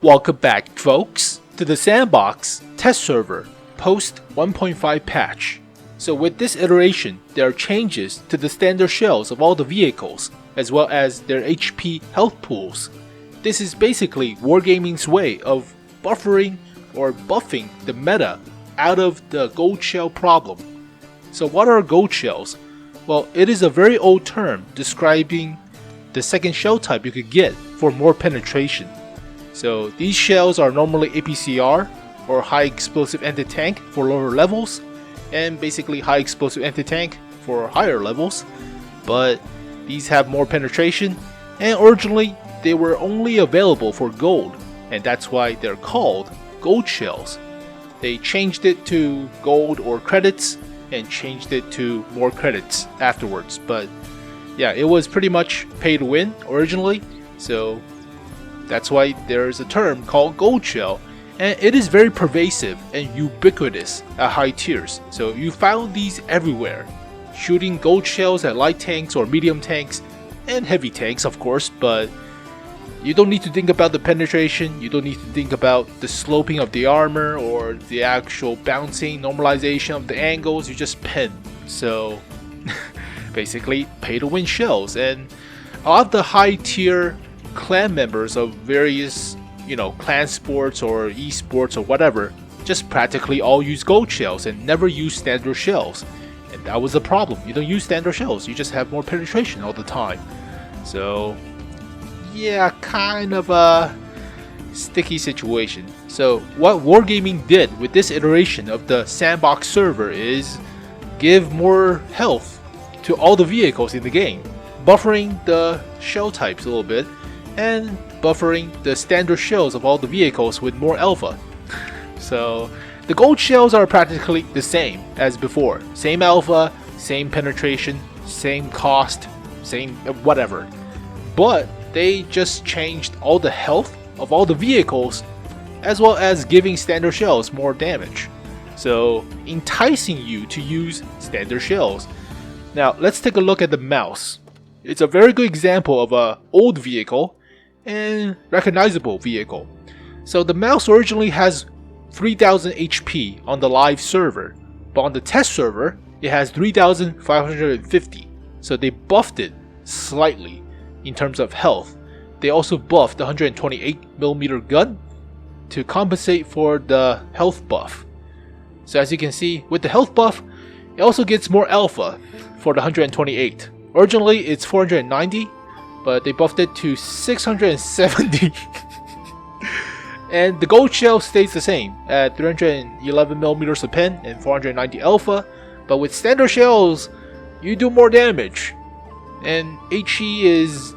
Welcome back, folks, to the Sandbox test server post 1.5 patch. So with this iteration, there are changes to the standard shells of all the vehicles, as well as their HP health pools. This is basically Wargaming's way of buffering or buffing the meta out of the gold shell problem. So what are gold shells? Well, it is a very old term describing the second shell type you could get for more penetration. So these shells are normally APCR or high explosive anti-tank for lower levels, and basically high explosive anti-tank for higher levels, but these have more penetration, and originally they were only available for gold, and that's why they're called gold shells. They changed it to gold or credits and changed it to more credits afterwards, but yeah, it was pretty much pay to win originally, so that's why there's a term called gold shell, and it is very pervasive and ubiquitous at high tiers. So you found these everywhere, shooting gold shells at light tanks or medium tanks and heavy tanks, of course, but you don't need to think about the penetration, you don't need to think about the sloping of the armor or the actual bouncing, normalization of the angles, you just pin. So basically pay to win shells, and a lot of the high tier clan members of various, clan sports or eSports or whatever, just practically all use gold shells and never use standard shells. And that was the problem. You don't use standard shells, you just have more penetration all the time. So yeah, kind of a sticky situation. So what Wargaming did with this iteration of the Sandbox server is give more health to all the vehicles in the game, buffering the shell types a little bit, and buffering the standard shells of all the vehicles with more alpha. So the gold shells are practically the same as before. Same alpha, same penetration, same cost, same whatever. But they just changed all the health of all the vehicles, as well as giving standard shells more damage. So enticing you to use standard shells. Now let's take a look at the mouse. It's a very good example of an old vehicle and recognizable vehicle. So the mouse originally has 3000 HP on the live server, but on the test server it has 3550. So they buffed it slightly in terms of health. They also buffed the 128mm gun to compensate for the health buff. So as you can see, with the health buff, it also gets more alpha for the 128. Originally it's 490, but they buffed it to 670. And the gold shell stays the same at 311mm of pen and 490 alpha, but with standard shells you do more damage, and HE is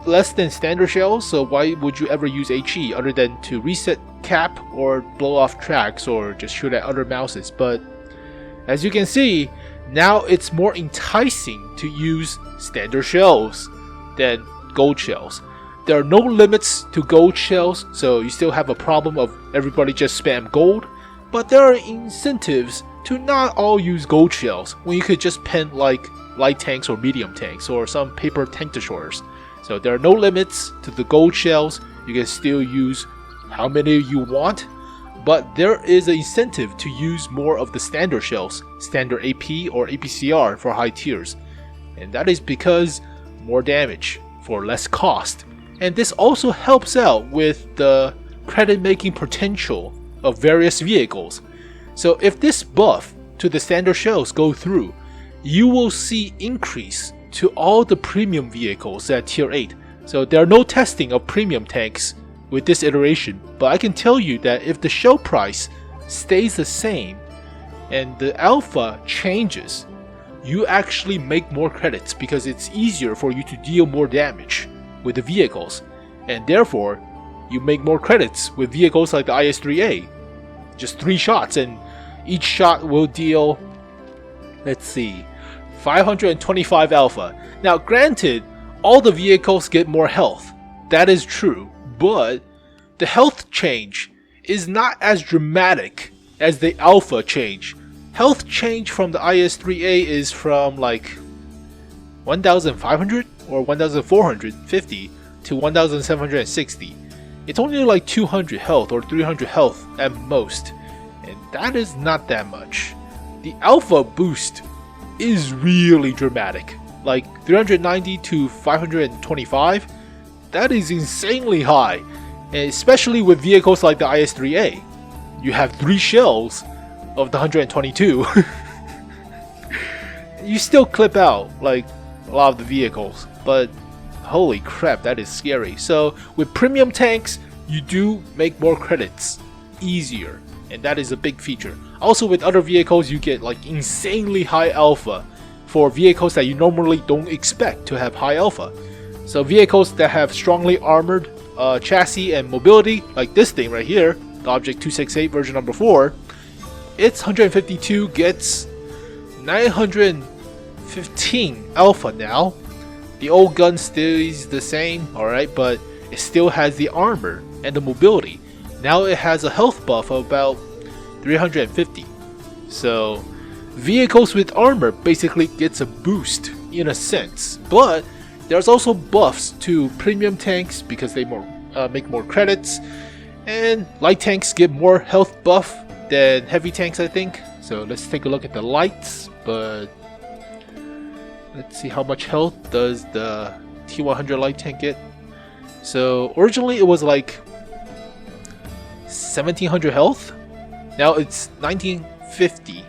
less than standard shells, so why would you ever use HE other than to reset cap or blow off tracks or just shoot at other mouses? But as you can see, now it's more enticing to use standard shells than gold shells. There are no limits to gold shells, so you still have a problem of everybody just spam gold, but there are incentives to not all use gold shells when you could just pen like light tanks or medium tanks or some paper tank destroyers. So there are no limits to the gold shells, you can still use how many you want, but there is an incentive to use more of the standard shells, standard AP or APCR for high tiers, and that is because more damage for less cost. And this also helps out with the credit making potential of various vehicles. So if this buff to the standard shells go through, you will see increase to all the premium vehicles at tier 8. So there are no testing of premium tanks with this iteration, but I can tell you that if the shell price stays the same and the alpha changes, you actually make more credits because it's easier for you to deal more damage with the vehicles, and therefore you make more credits with vehicles like the IS-3A. Just 3 shots, and each shot will deal, let's see, 525 alpha. Now granted, all the vehicles get more health, that is true, but the health change is not as dramatic as the alpha change. Health change from the IS-3A is from like 1500 or 1450 to 1760, it's only like 200 health or 300 health at most, and that is not that much. The alpha boost is really dramatic, like 390 to 525. That is insanely high, and especially with vehicles like the IS-3A. You have 3 shells of the 122. You still clip out like a lot of the vehicles, but holy crap, that is scary. So with premium tanks, you do make more credits easier, and that is a big feature. Also with other vehicles, you get like insanely high alpha for vehicles that you normally don't expect to have high alpha. So vehicles that have strongly armored chassis and mobility, like this thing right here, the Object 268 version number 4, its 152 gets 915 alpha now. The old gun stays the same, alright, but it still has the armor and the mobility. Now it has a health buff of about 350. So vehicles with armor basically gets a boost in a sense, but there's also buffs to premium tanks because they make more credits, and light tanks get more health buff than heavy tanks, I think. So let's take a look at the lights, but let's see how much health does the T100 light tank get. So originally it was like 1700 health, now it's 1950,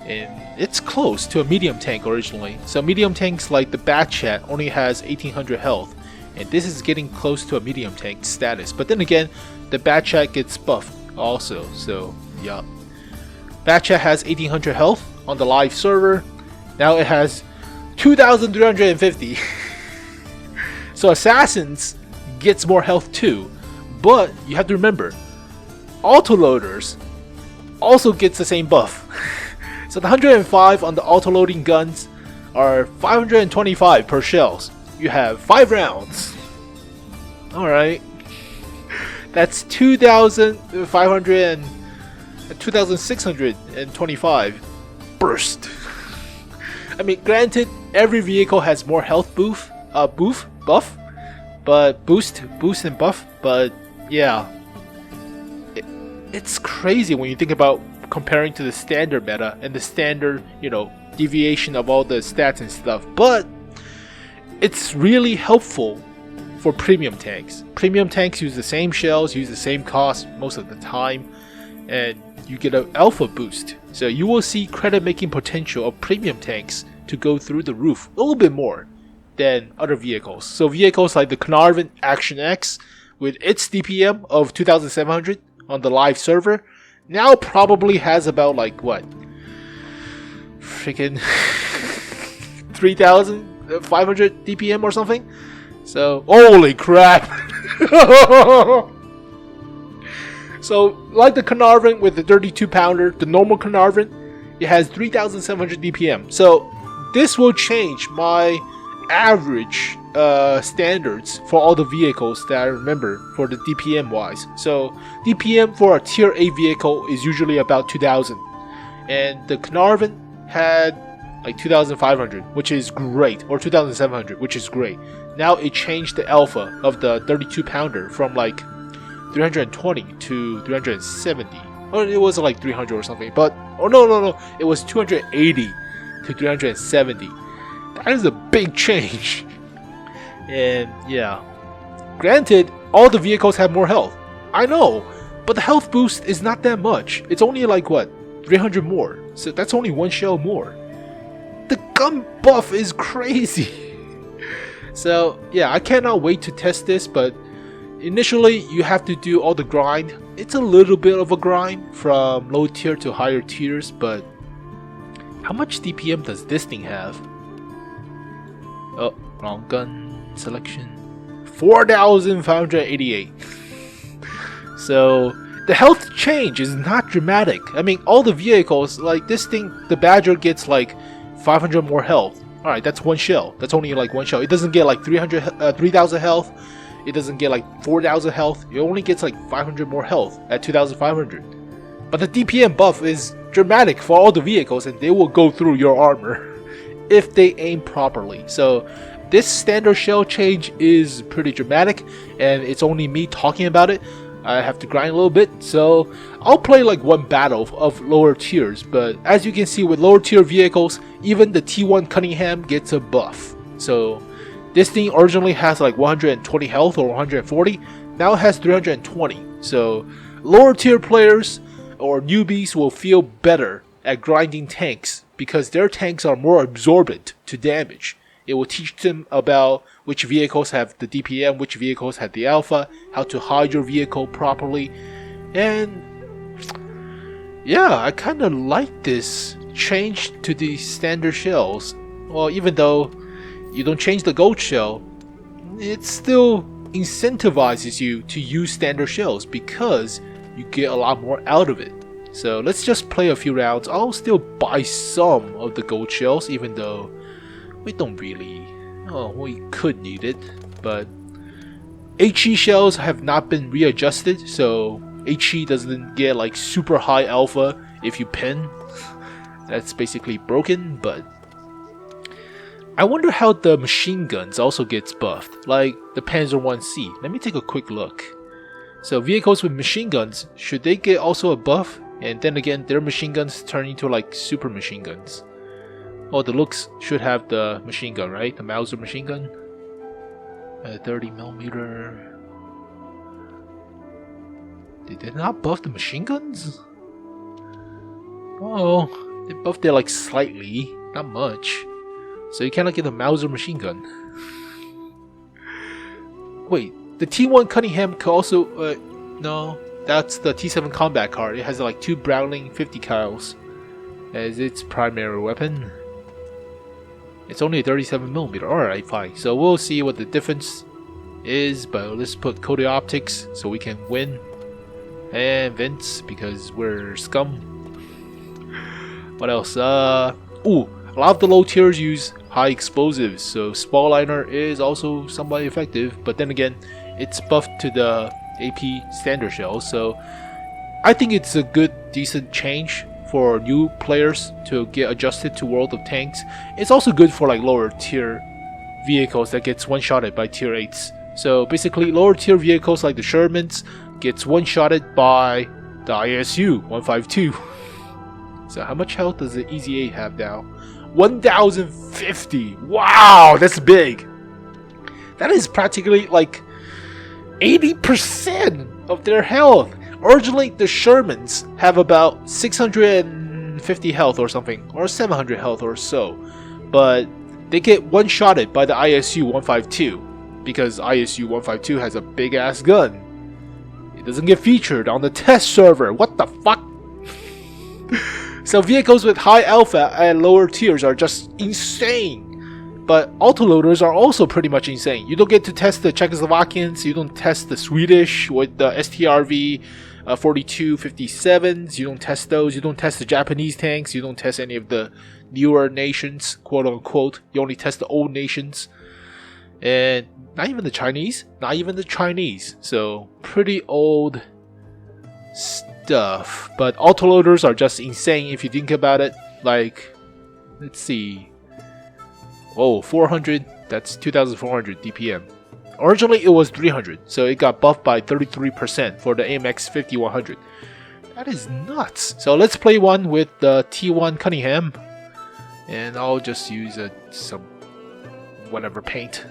and it's close to a medium tank originally. So medium tanks like the Batchat only has 1800 health, and this is getting close to a medium tank status. But then again, the Batchat gets buffed also, so yeah. Batchat has 1800 health on the live server, now it has 2350. So Assassins gets more health too, but you have to remember, autoloaders also gets the same buff. So the 105 on the autoloading guns are 525 per shells. You have 5 rounds. Alright. That's 2625 burst. I mean, granted, every vehicle has more health buff, but boost and buff, but yeah. It's crazy when you think about comparing to the standard meta and the standard, deviation of all the stats and stuff, but it's really helpful for premium tanks. Premium tanks use the same shells, use the same cost most of the time, and you get an alpha boost. So you will see credit making potential of premium tanks to go through the roof a little bit more than other vehicles. So vehicles like the Carnarvon Action X with its DPM of 2700 on the live server now probably has about like what? Freaking 3500 DPM or something. So holy crap. So like the Carnarvon with the 32 pounder, the normal Carnarvon, it has 3700 DPM. So this will change my average standards for all the vehicles that I remember for the DPM wise. So DPM for a tier A vehicle is usually about 2000, and the Carnarvon had like 2500, which is great, or 2700, which is great. Now it changed the alpha of the 32 pounder from like 320 to 370, or it was like 300 or something, but no, it was 280 to 370. That is a big change. And yeah, granted, all the vehicles have more health, I know, but the health boost is not that much. It's only like what, 300 more, so that's only 1 shell more. The gun buff is crazy. So yeah, I cannot wait to test this, but initially you have to do all the grind. It's a little bit of a grind from low tier to higher tiers, but how much DPM does this thing have? Oh, wrong gun selection. 4588. So the health change is not dramatic. I mean, all the vehicles, like this thing, the Badger gets like 500 more health. Alright, that's 1 shell. That's only like 1 shell. It doesn't get like 3000 health. It doesn't get like 4000 health. It only gets like 500 more health at 2500. But the DPM buff is dramatic for all the vehicles, and they will go through your armor. if they aim properly. So this standard shell change is pretty dramatic, and it's only me talking about it. I have to grind a little bit, so I'll play like one battle of lower tiers. But as you can see with lower tier vehicles, even the T1 Cunningham gets a buff. So this thing originally has like 120 health or 140, now it has 320. So lower tier players or newbies will feel better at grinding tanks because their tanks are more absorbent to damage. It will teach them about which vehicles have the DPM, which vehicles have the alpha, how to hide your vehicle properly. And yeah, I kind of like this change to the standard shells. Well, even though you don't change the gold shell, it still incentivizes you to use standard shells because you get a lot more out of it. So let's just play a few rounds. I'll still buy some of the gold shells, even though we don't really, we could need it, but HE shells have not been readjusted, so HE doesn't get like super high alpha if you pin. That's basically broken, but I wonder how the machine guns also gets buffed, like the Panzer 1C. Let me take a quick look. So vehicles with machine guns, should they get also a buff? And then again, their machine guns turn into like super machine guns. Oh, the looks should have the machine gun, right? The Mauser machine gun. 30mm. Did they not buff the machine guns? Oh, they buffed it like slightly, not much. So you cannot get the Mauser machine gun. Wait, the T1 Cunningham could also... no, that's the T7 combat card. It has like 2 Browning 50 cals as its primary weapon. It's only a 37mm. Alright, fine. So we'll see what the difference is, but let's put Cody Optics so we can win. And Vince, because we're scum. What else? Ooh, a lot of the low tiers use high explosives, so Spaliner is also somewhat effective, but then again, it's buffed to the AP standard shell, so I think it's a good, decent change for new players to get adjusted to World of Tanks. It's also good for like lower tier vehicles that gets one-shotted by tier 8s. So basically lower tier vehicles like the Shermans gets one-shotted by the ISU 152. So how much health does the Easy 8 have now? 1050. Wow, that's big. That is practically like 80% of their health. Originally, the Shermans have about 650 health or something, or 700 health or so, but they get one-shotted by the ISU 152 because ISU 152 has a big-ass gun. It doesn't get featured on the test server. What the fuck? So vehicles with high alpha and lower tiers are just insane. But autoloaders are also pretty much insane. You don't get to test the Czechoslovakians, you don't test the Swedish with the STRV 4257s, you don't test those, you don't test the Japanese tanks, you don't test any of the newer nations, quote unquote. You only test the old nations. And not even the Chinese, not even the Chinese. So pretty old stuff. But autoloaders are just insane if you think about it. Like, let's see. Oh, 400, that's 2400 DPM. Originally it was 300, so it got buffed by 33% for the AMX 5100. That is nuts. So let's play one with the T1 Cunningham. And I'll just use some whatever paint.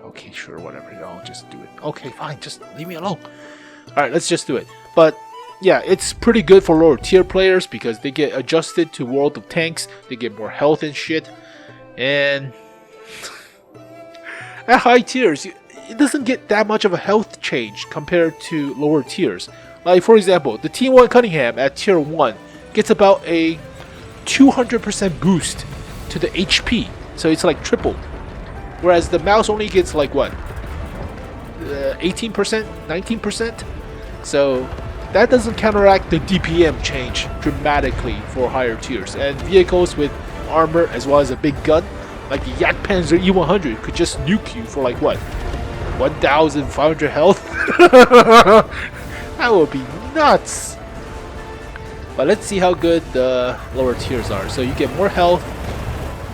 Okay, sure, whatever. I'll just do it. Okay, fine, just leave me alone. Alright, let's just do it. But yeah, it's pretty good for lower tier players because they get adjusted to World of Tanks. They get more health and shit. And at high tiers, it doesn't get that much of a health change compared to lower tiers. Like for example, the T1 Cunningham at tier 1 gets about a 200% boost to the HP, so it's like tripled. Whereas the mouse only gets like what? 18%? 19%? So that doesn't counteract the DPM change dramatically for higher tiers. And vehicles with armor as well as a big gun like the Yak Panzer E100 could just nuke you for like what, 1500 health? That would be nuts. But let's see how good the lower tiers are. So you get more health,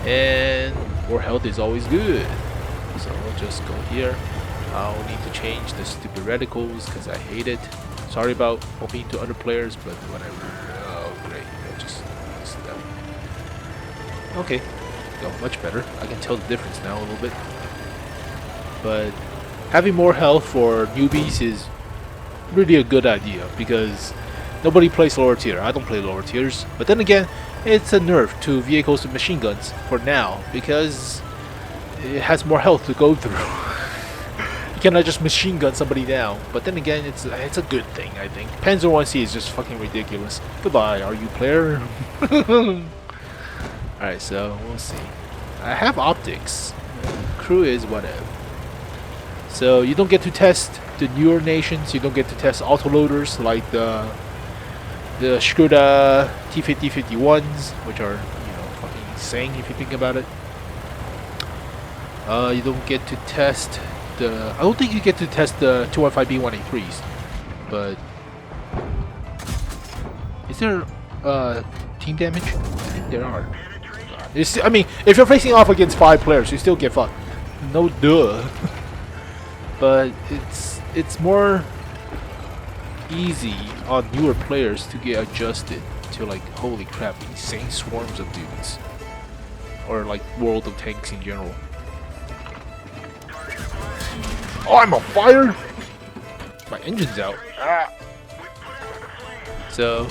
and more health is always good. So we'll just go here. I'll need to change the stupid reticles because I hate it. Sorry about hoping to other players, but whatever. Oh great, I'll just that. Okay, go much better. I can tell the difference now a little bit. But having more health for newbies is really a good idea because nobody plays lower tier. I don't play lower tiers. But then again, it's a nerf to vehicles with machine guns for now because it has more health to go through. You cannot just machine gun somebody down. But then again, it's a good thing, I think. Panzer 1C is just fucking ridiculous. Goodbye, RU player. Alright, so we'll see. I have optics. Crew is whatever. So you don't get to test the newer nations. You don't get to test autoloaders like the Skoda T50-51s, which are, you know, fucking insane if you think about it. You don't get to test the... I don't think you get to test the 215 B183s, but... Is there team damage? I think there are. I mean, if you're facing off against 5 players, you still get fucked. No duh. But it's more easy on newer players to get adjusted to, like, holy crap, insane swarms of dudes, or like World of Tanks in general. Oh, I'm on fire! My engine's out. Ah. So,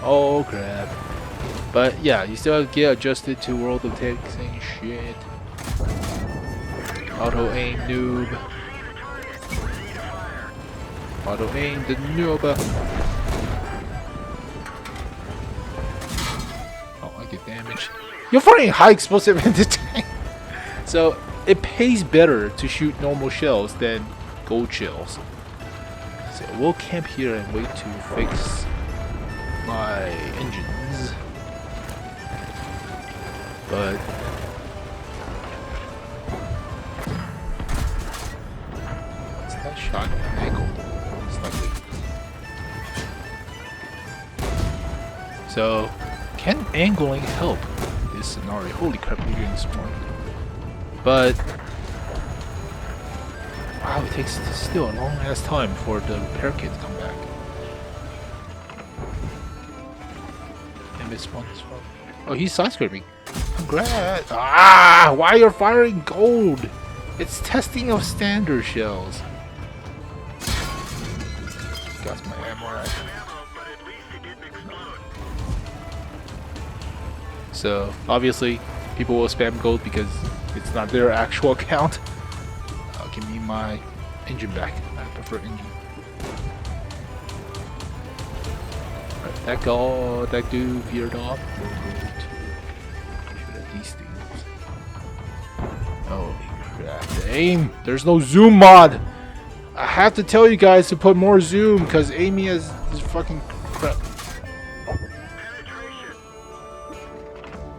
oh crap. But yeah, you still get adjusted to World of Tanks and shit. Auto aim noob. Auto aim the noob. Oh, I get damaged. You're firing high explosive into tank. So it pays better to shoot normal shells than gold shells. So we'll camp here and wait to fix my engines. But what's that shot angle? Slightly. So can angling help this scenario? Holy crap, we're doing smart. But wow, it takes still a long ass time for the repair kit to come back. And this one as well. Oh, he's side scraping. Congrats! Ah! Why you're firing gold? It's testing of standard shells. Got my ammo right. So obviously, people will spam gold because it's not their actual account. Give me my engine back. I prefer engine. Right, that dude veered off. These things. Holy crap! The aim. There's no zoom mod. I have to tell you guys to put more zoom because aiming is fucking crap.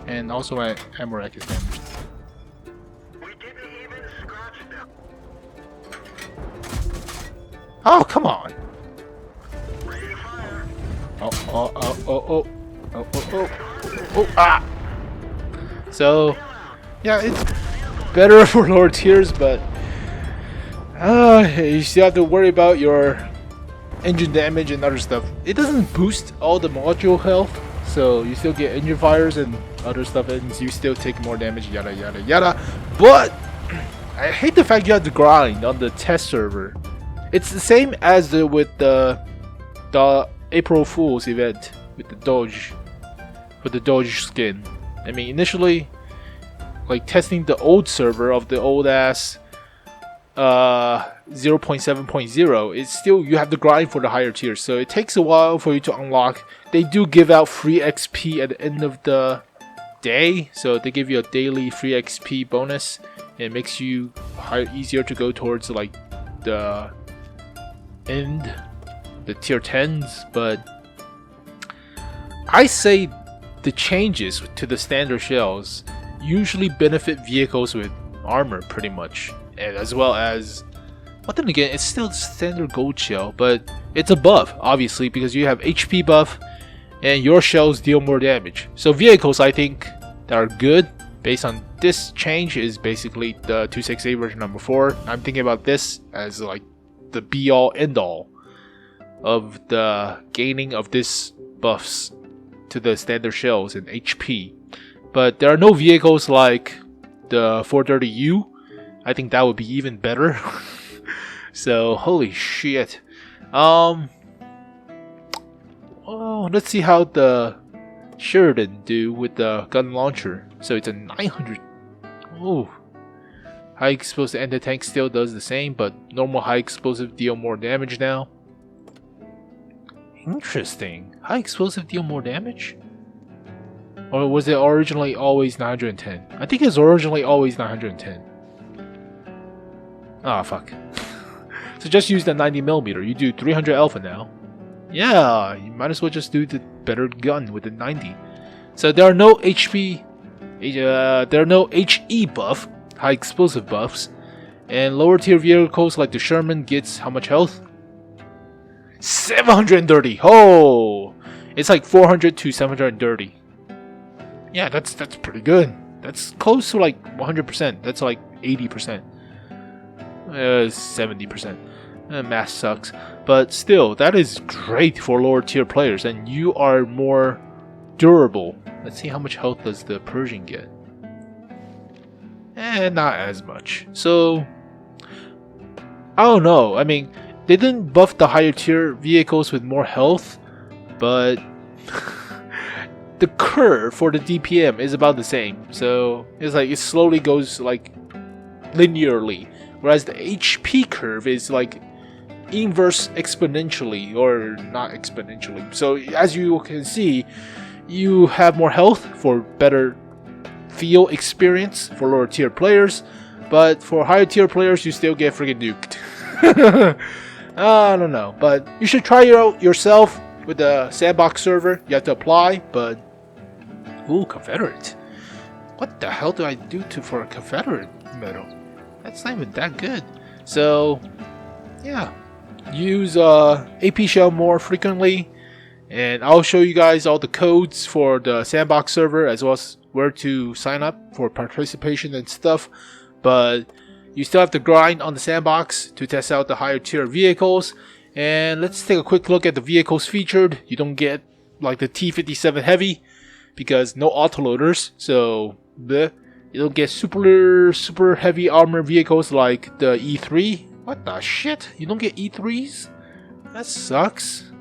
And also my ammo rack is damaged. Oh, come on! Oh, ah! So, yeah, it's better for lower tiers, but you still have to worry about your engine damage and other stuff. It doesn't boost all the module health, so you still get engine fires and other stuff, and you still take more damage, yada yada yada. But I hate the fact you have to grind on the test server. It's the same as with the April Fool's event with the Doge skin. I mean, initially, like testing the old server of the old ass 0.7.0, it's still, you have to grind for the higher tiers, so it takes a while for you to unlock. They do give out free XP at the end of the day, so they give you a daily free XP bonus. It makes you easier to go towards like the end, the tier 10s, but I say the changes to the standard shells usually benefit vehicles with armor pretty much, and as well as, well, then again, it's still standard gold shell, but it's a buff obviously because you have HP buff and your shells deal more damage. So vehicles I think that are good based on this change is basically the 268 version number 4. I'm thinking about this as like the be all end all of the gaining of this buffs to the standard shells and HP. But there are no vehicles like the 430U. I think that would be even better. So holy shit. Oh, let's see how the Sheridan do with the gun launcher. So it's a 900. Oh, high explosive anti-tank still does the same, but normal high explosive deal more damage now. Interesting. High explosive deal more damage? Or was it originally always 910? I think it's originally always 910. Ah, fuck. So just use the 90mm. You do 300 alpha now. Yeah, you might as well just do the better gun with the 90. So there are no HP, there are no HE buff, high explosive buffs, and lower tier vehicles like the Sherman gets how much health? 730. Oh, it's like 400 to 730. Yeah, that's pretty good. That's close to like 100%. That's like 80%. 70%. Math sucks, but still, that is great for lower tier players, and you are more durable. Let's see how much health does the Persian get. Not as much. So, I don't know. I mean, they didn't buff the higher tier vehicles with more health, but the curve for the DPM is about the same. So it's like it slowly goes like linearly, whereas the HP curve is like inverse exponentially, or not exponentially. So as you can see, you have more health for better field experience for lower tier players, but for higher tier players you still get freaking nuked. I don't know, but you should try it out yourself with the Sandbox server. You have to apply, but ooh, Confederate. What the hell do I do for a Confederate medal? That's not even that good. So yeah, use AP shell more frequently, and I'll show you guys all the codes for the Sandbox server as well as where to sign up for participation and stuff. But you still have to grind on the Sandbox to test out the higher tier vehicles. And let's take a quick look at the vehicles featured. You don't get like the T57 Heavy because no autoloaders, so bleh. You don't get super heavy armor vehicles like the E3. What the shit? You don't get E3s? That sucks.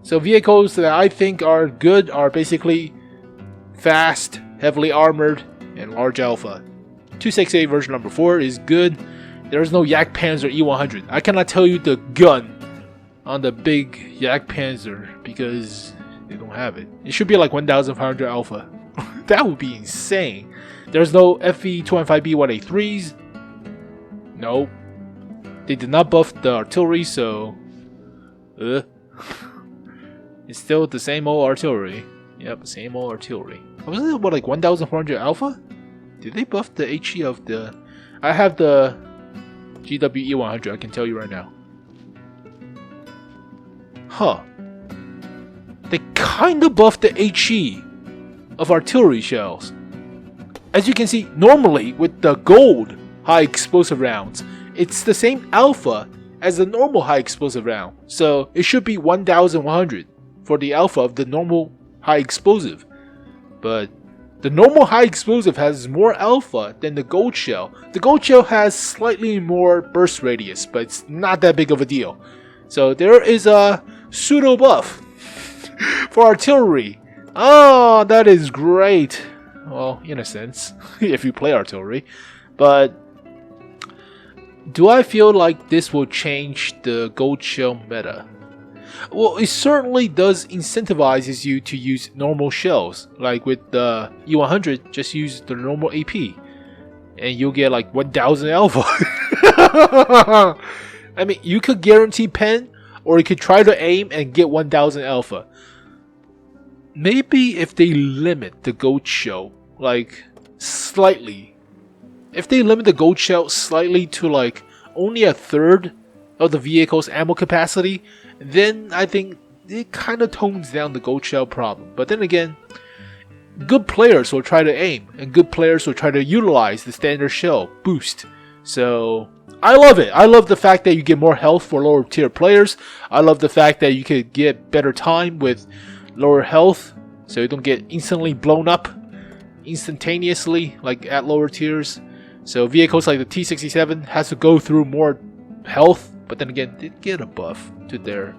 So vehicles that I think are good are basically fast, heavily armored, and large alpha. 268 version number 4 is good. There's no Yak Panzer E100. I cannot tell you the gun on the big Yak Panzer because they don't have it. It should be like 1500 alpha. That would be insane. There's no FV2.5B1A3s. Nope. They did not buff the artillery, so it's still the same old artillery. Yep, same old artillery. Wasn't it what, like 1400 alpha? Did they buff the HE of the... I have the GWE100, I can tell you right now. Huh. They kinda buffed the HE of artillery shells. As you can see, normally with the gold high explosive rounds, it's the same alpha as the normal high explosive round. So it should be 1100 for the alpha of the normal high explosive. But the normal high explosive has more alpha than the gold shell. The gold shell has slightly more burst radius, but it's not that big of a deal. So there is a pseudo buff for artillery. Oh, that is great. Well, in a sense, if you play artillery. But do I feel like this will change the gold shell meta? Well, it certainly does incentivizes you to use normal shells. Like with the E100, just use the normal AP. And you'll get like 1000 alpha. I mean, you could guarantee pen, or you could try to aim and get 1000 alpha. Maybe if they limit the gold shell, like, slightly. If they limit the gold shell slightly to like only a third of the vehicle's ammo capacity, then I think it kind of tones down the gold shell problem. But then again, good players will try to aim, and good players will try to utilize the standard shell boost. So I love it. I love the fact that you get more health for lower tier players. I love the fact that you could get better time with lower health, so you don't get instantly blown up instantaneously like at lower tiers. So vehicles like the T67 has to go through more health, but then again, they get a buff to their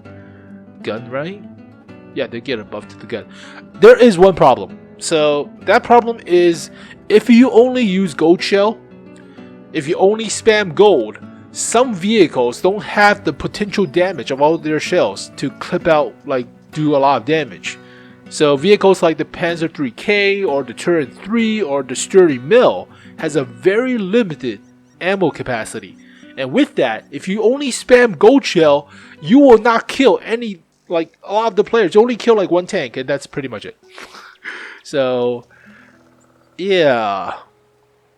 gun, right? Yeah, they get a buff to the gun. There is one problem. So that problem is if you only use gold shell, if you only spam gold, some vehicles don't have the potential damage of all their shells to clip out, like do a lot of damage. So vehicles like the Panzer 3K or the Turin 3 or the Sturdy Mill has a very limited ammo capacity. And with that, if you only spam gold shell, you will not kill any, like a lot of the players. You only kill like one tank, and that's pretty much it. So, yeah.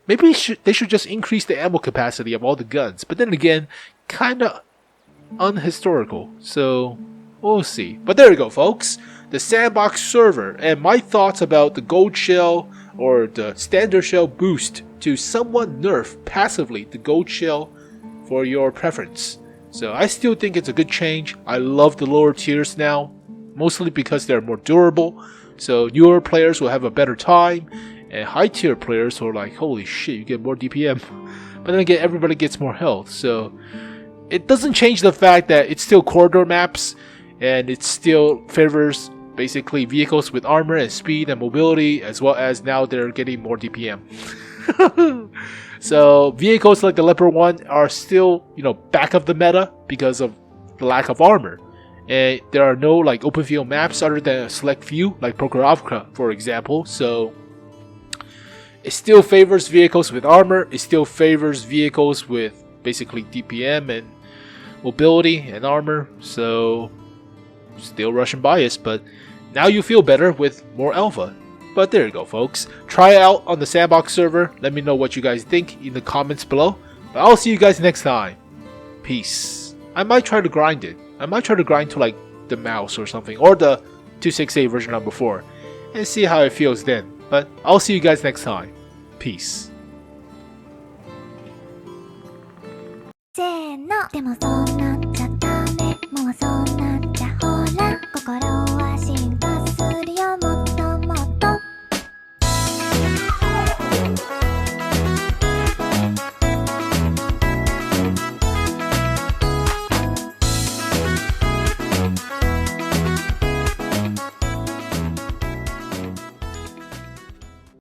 Maybe they should just increase the ammo capacity of all the guns. But then again, kinda unhistorical. So, we'll see. But there you go, folks. The Sandbox server and my thoughts about the gold shell or the standard shell boost to somewhat nerf passively the gold shell for your preference. So I still think it's a good change. I love the lower tiers now, mostly because they're more durable. So newer players will have a better time, and high tier players are like, holy shit, you get more DPM. But then again, everybody gets more health. So it doesn't change the fact that it's still corridor maps, and it still favors basically vehicles with armor and speed and mobility, as well as now they're getting more DPM. So vehicles like the Leopard 1 are still, back of the meta because of the lack of armor. And there are no like open field maps other than a select few, like Prokhorovka, for example. So it still favors vehicles with armor. It still favors vehicles with basically DPM and mobility and armor. So still Russian bias, but now you feel better with more alpha. But there you go, folks. Try it out on the Sandbox server. Let me know what you guys think in the comments below. But I'll see you guys next time. Peace. I might try to grind it. I might try to grind to like the mouse or something, or the 268 version number 4, and see how it feels then. But I'll see you guys next time. Peace. せーのでもそん